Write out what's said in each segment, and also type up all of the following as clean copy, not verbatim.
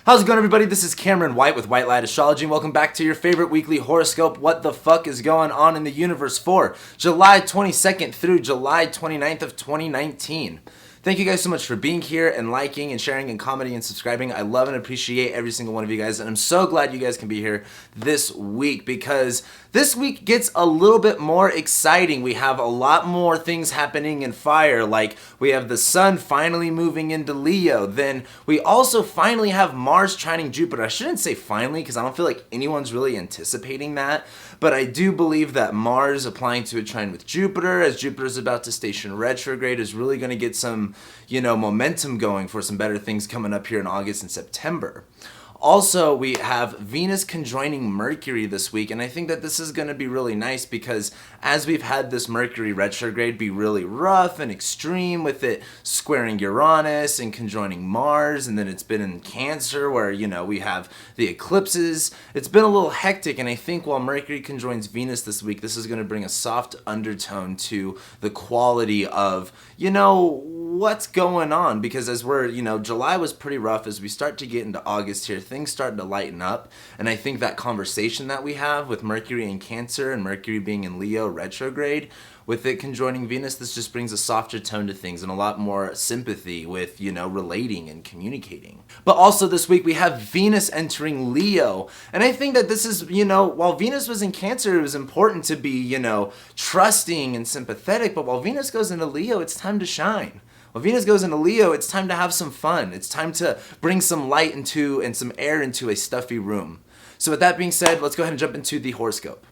How's it going, everybody? This is Cameron White with White Light Astrology, and welcome back to your favorite weekly horoscope. What the fuck is going on in the universe for July 22nd through July 29th of 2019? Thank you guys so much for being here and liking and sharing and commenting and subscribing. I love and appreciate every single one of you guys, and I'm so glad you guys can be here this week because this week gets a little bit more exciting. We have a lot more things happening in fire, like we have the sun finally moving into Leo. Then we also finally have Mars trining Jupiter. I shouldn't say finally because I don't feel like anyone's really anticipating that, but I do believe that Mars applying to a trine with Jupiter as Jupiter's about to station retrograde is really going to get some momentum going for some better things coming up here in August and September. Also, we have Venus conjoining Mercury this week, and I think that this is going to be really nice because as we've had this Mercury retrograde be really rough and extreme with it squaring Uranus and conjoining Mars, and then it's been in Cancer where, we have the eclipses. It's been a little hectic, and I think while Mercury conjoins Venus this week, this is going to bring a soft undertone to the quality of, what's going on, because as we're, July was pretty rough. As we start to get into August here, things starting to lighten up, and I think that conversation that we have with Mercury in Cancer and Mercury being in Leo retrograde, with it conjoining Venus, this just brings a softer tone to things and a lot more sympathy with, relating and communicating. But also this week we have Venus entering Leo, and I think that this is, while Venus was in Cancer, it was important to be, trusting and sympathetic, but while Venus goes into Leo, it's time to shine. When Venus goes into Leo, it's time to have some fun. It's time to bring some light into and some air into a stuffy room. So with that being said, let's go ahead and jump into the horoscope.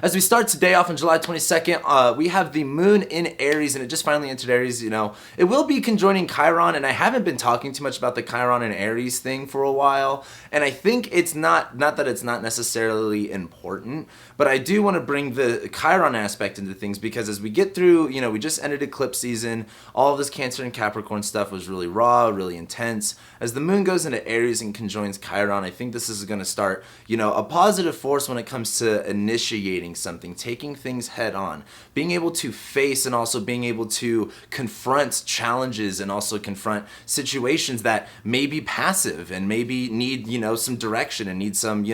As we start today off on July 22nd, we have the moon in Aries, and it just finally entered Aries. It will be conjoining Chiron, and I haven't been talking too much about the Chiron and Aries thing for a while, and I think it's not that it's not necessarily important, but I do want to bring the Chiron aspect into things because as we get through, we just ended eclipse season, all of this Cancer and Capricorn stuff was really raw, really intense. As the moon goes into Aries and conjoins Chiron, I think this is going to start, a positive force when it comes to initiating something, taking things head on, being able to face and also being able to confront challenges and also confront situations that may be passive and maybe need, some direction and need some,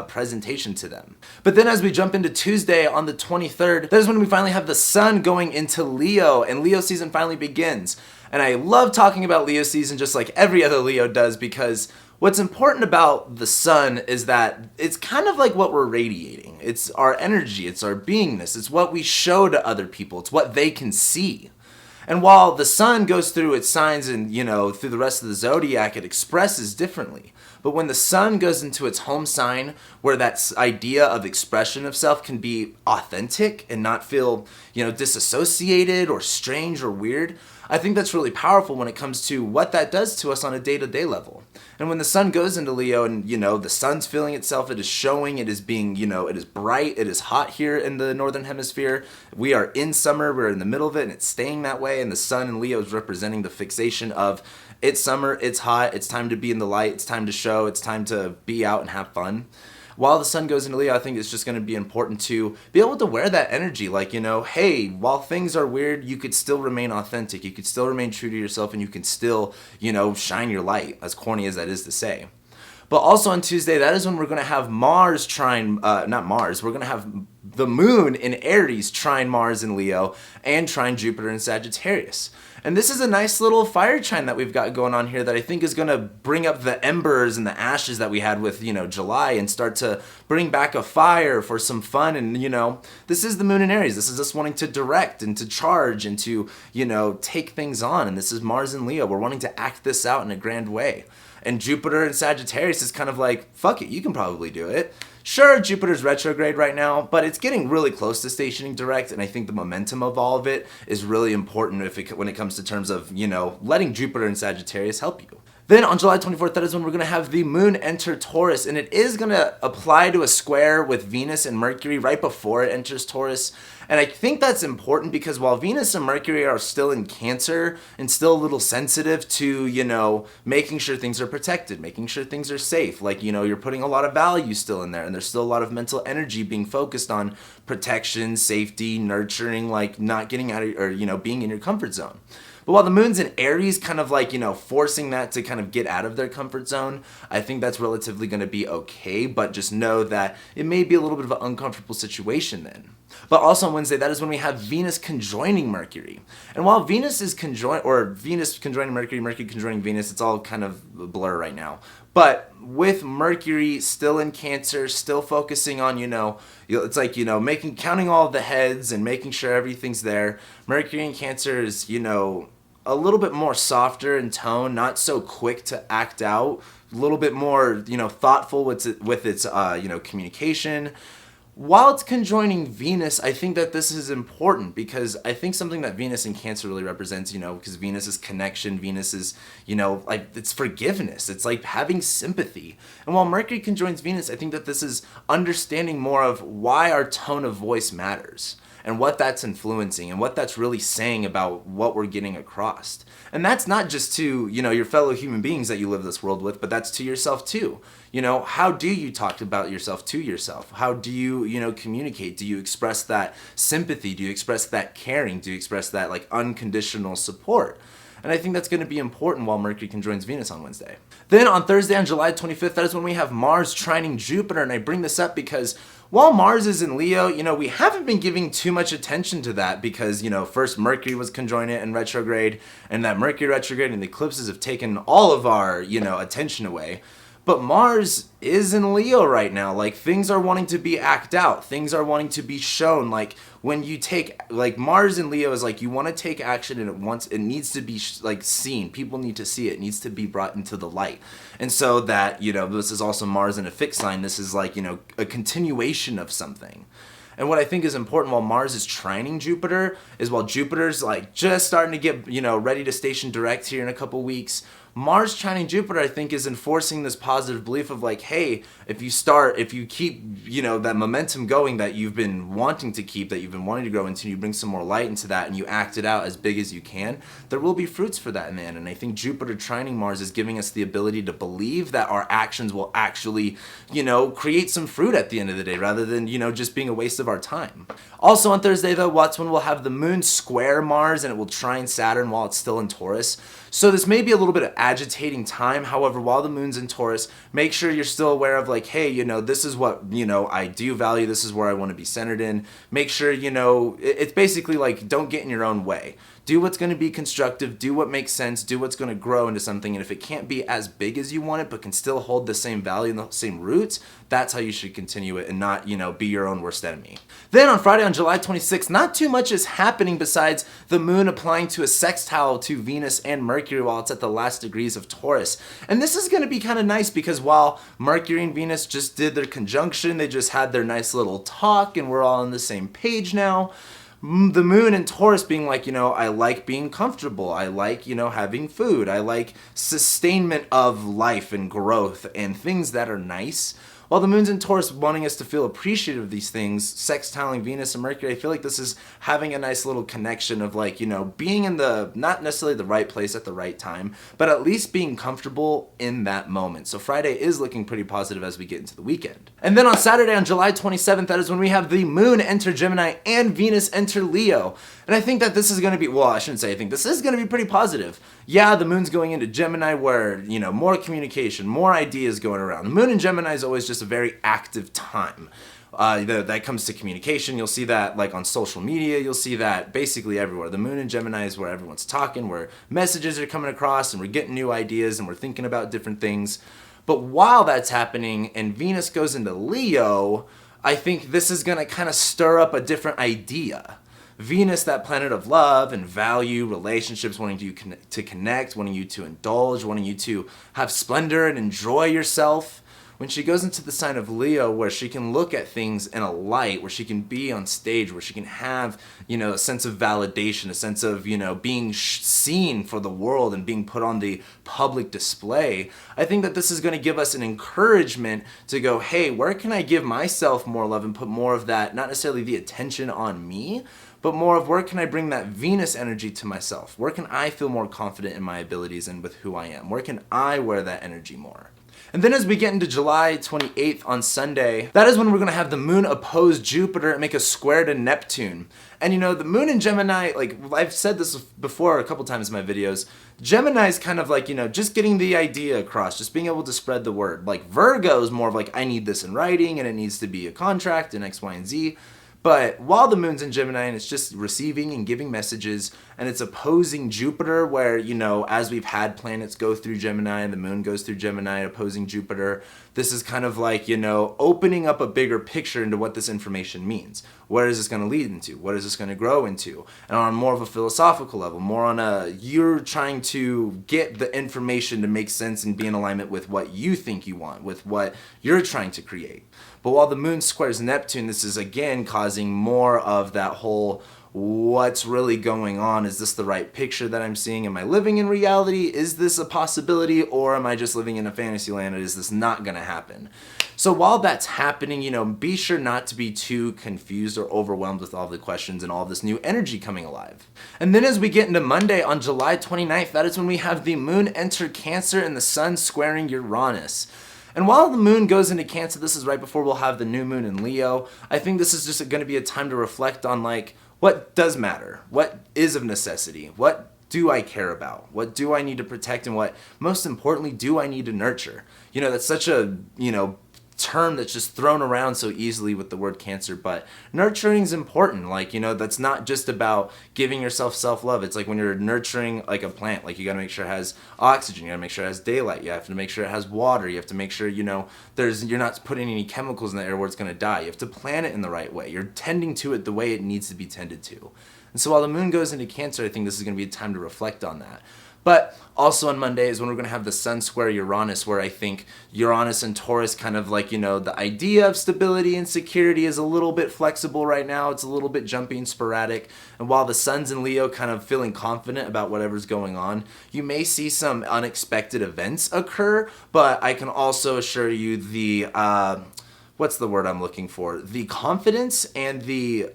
presentation to them. But then as we jump into Tuesday on the 23rd, that is when we finally have the sun going into Leo and Leo season finally begins. And I love talking about Leo season just like every other Leo does because what's important about the sun is that it's kind of like what we're radiating. It's our energy, it's our beingness, it's what we show to other people, it's what they can see. And while the sun goes through its signs and, through the rest of the zodiac, it expresses differently. But when the sun goes into its home sign, where that idea of expression of self can be authentic and not feel, disassociated or strange or weird, I think that's really powerful when it comes to what that does to us on a day-to-day level. And when the sun goes into Leo and, the sun's feeling itself, it is showing, it is being, it is bright, it is hot here in the northern hemisphere. We are in summer, we're in the middle of it, and it's staying that way. And the sun in Leo is representing the fixation of it's summer, it's hot, it's time to be in the light, it's time to show, it's time to be out and have fun. While the sun goes into Leo, I think it's just going to be important to be able to wear that energy. Like, hey, while things are weird, you could still remain authentic. You could still remain true to yourself, and you can still, shine your light, as corny as that is to say. But also on Tuesday, that is when we're going to have Mars trine, not Mars, we're going to have the moon in Aries trine Mars in Leo and trine Jupiter in Sagittarius. And this is a nice little fire trine that we've got going on here that I think is going to bring up the embers and the ashes that we had with, July and start to bring back a fire for some fun. And, this is the moon in Aries. This is us wanting to direct and to charge and to, take things on. And this is Mars in Leo. We're wanting to act this out in a grand way. And Jupiter in Sagittarius is kind of like, fuck it, you can probably do it. Sure, Jupiter's retrograde right now, but it's getting really close to stationing direct, and I think the momentum of all of it is really important when it comes to terms of, letting Jupiter in Sagittarius help you. Then on July 24th, that is when we're going to have the moon enter Taurus, and it is going to apply to a square with Venus and Mercury right before it enters Taurus. And I think that's important because while Venus and Mercury are still in Cancer and still a little sensitive to, making sure things are protected, making sure things are safe, like, you're putting a lot of value still in there, and there's still a lot of mental energy being focused on protection, safety, nurturing, like not getting out of, or, being in your comfort zone. But while the moon's in Aries, kind of like, forcing that to kind of get out of their comfort zone, I think that's relatively going to be okay, but just know that it may be a little bit of an uncomfortable situation then. But also on Wednesday, that is when we have Venus conjoining Mercury. And while Venus is Venus conjoining Mercury, Mercury conjoining Venus, it's all kind of a blur right now. But with Mercury still in Cancer, still focusing on, it's like, counting all of the heads and making sure everything's there. Mercury in Cancer is, a little bit more softer in tone, not so quick to act out, a little bit more, thoughtful with its communication. While it's conjoining Venus, I think that this is important because I think something that Venus in Cancer really represents, because Venus is connection, Venus is, like it's forgiveness. It's like having sympathy. And while Mercury conjoins Venus, I think that this is understanding more of why our tone of voice matters and what that's influencing and what that's really saying about what we're getting across. And that's not just to, your fellow human beings that you live this world with, but that's to yourself too. How do you talk about yourself to yourself? How do you, communicate? Do you express that sympathy? Do you express that caring? Do you express that like unconditional support? And I think that's going to be important while Mercury conjoins Venus on Wednesday. Then on Thursday, on July 25th, that is when we have Mars trining Jupiter. And I bring this up because while Mars is in Leo, we haven't been giving too much attention to that because, first Mercury was conjoined in retrograde, and that Mercury retrograde and the eclipses have taken all of our, attention away. But Mars is in Leo right now. Like, things are wanting to be acted out. Things are wanting to be shown. Like, when you take, like, Mars in Leo is like, you want to take action and it needs to be, seen. People need to see it. It needs to be brought into the light. And so that, this is also Mars in a fixed sign. This is like, a continuation of something. And what I think is important while Mars is trining Jupiter is while Jupiter's like just starting to get, ready to station direct here in a couple weeks, Mars trining Jupiter, I think, is enforcing this positive belief of like, hey, if you keep, that momentum going that you've been wanting to keep, that you've been wanting to grow into, you bring some more light into that and you act it out as big as you can, there will be fruits for that in the end. And I think Jupiter trining Mars is giving us the ability to believe that our actions will actually, create some fruit at the end of the day rather than, just being a waste of our time. Also on Thursday, though, that's when we'll have the moon square Mars and it will trine Saturn while it's still in Taurus. So this may be a little bit of agitating time. However, while the moon's in Taurus, make sure you're still aware of like, hey, this is what, I do value. This is where I want to be centered in. Make sure, it's basically like, don't get in your own way. Do what's going to be constructive, do what makes sense, do what's going to grow into something. And if it can't be as big as you want it, but can still hold the same value and the same roots, that's how you should continue it and not, be your own worst enemy. Then on Friday, on July 26th, not too much is happening besides the moon applying to a sextile to Venus and Mercury while it's at the last degrees of Taurus. And this is going to be kind of nice because while Mercury and Venus just did their conjunction, they just had their nice little talk and we're all on the same page now. The moon in Taurus being like, I like being comfortable. I like, having food. I like sustainment of life and growth and things that are nice. While the moon's in Taurus wanting us to feel appreciative of these things, sextiling Venus and Mercury, I feel like this is having a nice little connection of like, being in the, not necessarily the right place at the right time, but at least being comfortable in that moment. So Friday is looking pretty positive as we get into the weekend. And then on Saturday, on July 27th, that is when we have the moon enter Gemini and Venus enter Leo. And I think that this is going to be, well, I shouldn't say I think, this is going to be pretty positive. Yeah, the moon's going into Gemini where, more communication, more ideas going around. The moon in Gemini is always just a very active time. That comes to communication. You'll see that like on social media. You'll see that basically everywhere. The moon in Gemini is where everyone's talking, where messages are coming across and we're getting new ideas and we're thinking about different things. But while that's happening and Venus goes into Leo, I think this is going to kind of stir up a different idea. Venus, that planet of love and value, relationships, wanting you to connect, wanting you to indulge, wanting you to have splendor and enjoy yourself. When she goes into the sign of Leo, where she can look at things in a light, where she can be on stage, where she can have, a sense of validation, a sense of, being seen for the world and being put on the public display, I think that this is going to give us an encouragement to go, hey, where can I give myself more love and put more of that, not necessarily the attention on me, but more of where can I bring that Venus energy to myself? Where can I feel more confident in my abilities and with who I am? Where can I wear that energy more? And then as we get into July 28th on Sunday, that is when we're going to have the moon oppose Jupiter and make a square to Neptune. And you know, the moon in Gemini, like I've said this before a couple times in my videos, Gemini is kind of like, you know, just getting the idea across, just being able to spread the word. Like Virgo is more of like, I need this in writing and it needs to be a contract and X, Y, and Z. But while the moon's in Gemini and it's just receiving and giving messages and it's opposing Jupiter where, you know, as we've had planets go through Gemini and the moon goes through Gemini opposing Jupiter, this is kind of like, you know, opening up a bigger picture into what this information means. Where is this going to lead into? What is this going to grow into? And on more of a philosophical level, more on a, you're trying to get the information to make sense and be in alignment with what you think you want, with what you're trying to create. But while the moon squares Neptune, this is again causing more of that whole, what's really going on? Is this the right picture that I'm seeing? Am I living in reality? Is this a possibility? Or am I just living in a fantasy land? Is this not going to happen? So while that's happening, you know, be sure not to be too confused or overwhelmed with all the questions and all this new energy coming alive. And then as we get into Monday on July 29th, that is when we have the moon enter Cancer and the sun squaring Uranus. And while the moon goes into Cancer, this is right before we'll have the new moon in Leo. I think this is just going to be a time to reflect on like, what does matter? What is of necessity? What do I care about? What do I need to protect? And what, most importantly, do I need to nurture? You know, that's such a, you know, term that's just thrown around so easily with the word Cancer, but nurturing is important. Like, you know, that's not just about giving yourself self-love. It's like when you're nurturing like a plant, like you got to make sure it has oxygen, you got to make sure it has daylight, you have to make sure it has water, you have to make sure, you know, you're not putting any chemicals in the air where it's going to die. You have to plant it in the right way. You're tending to it the way it needs to be tended to. And so while the moon goes into Cancer, I think this is going to be a time to reflect on that. But also on Monday is when we're going to have the sun square Uranus, where I think Uranus and Taurus kind of like, you know, the idea of stability and security is a little bit flexible right now. It's a little bit jumpy and sporadic. And while the sun's in Leo kind of feeling confident about whatever's going on, you may see some unexpected events occur. But I can also assure you the, what's the word I'm looking for? The confidence and the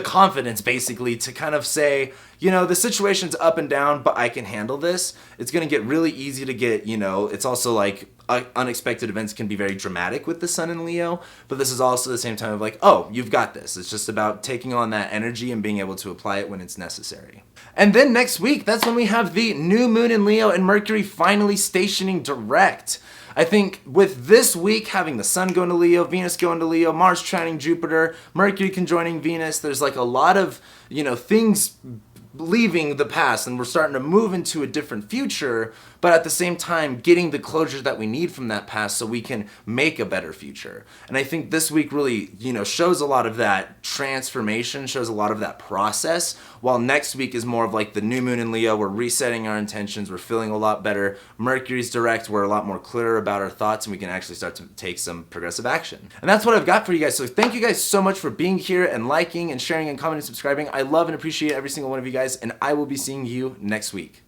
confidence basically to kind of say, you know, the situation's up and down, but I can handle this. It's going to get really easy to get, you know, it's also like unexpected events can be very dramatic with the sun in Leo, but this is also the same time of like, oh, you've got this. It's just about taking on that energy and being able to apply it when it's necessary. And then next week, that's when we have the new moon in Leo and Mercury finally stationing direct. I think with this week having the sun go into Leo, Venus go into Leo, Mars trining Jupiter, Mercury conjoining Venus, there's like a lot of, you know, things leaving the past and we're starting to move into a different future, but at the same time getting the closure that we need from that past so we can make a better future. And I think this week really, you know, shows a lot of that transformation, shows a lot of that process, while next week is more of like the new moon in Leo. We're resetting our intentions, we're feeling a lot better, Mercury's direct, we're a lot more clear about our thoughts, and we can actually start to take some progressive action. And that's what I've got for you guys. So thank you guys so much for being here and liking and sharing and commenting and subscribing. I love and appreciate every single one of you guys, and I will be seeing you next week.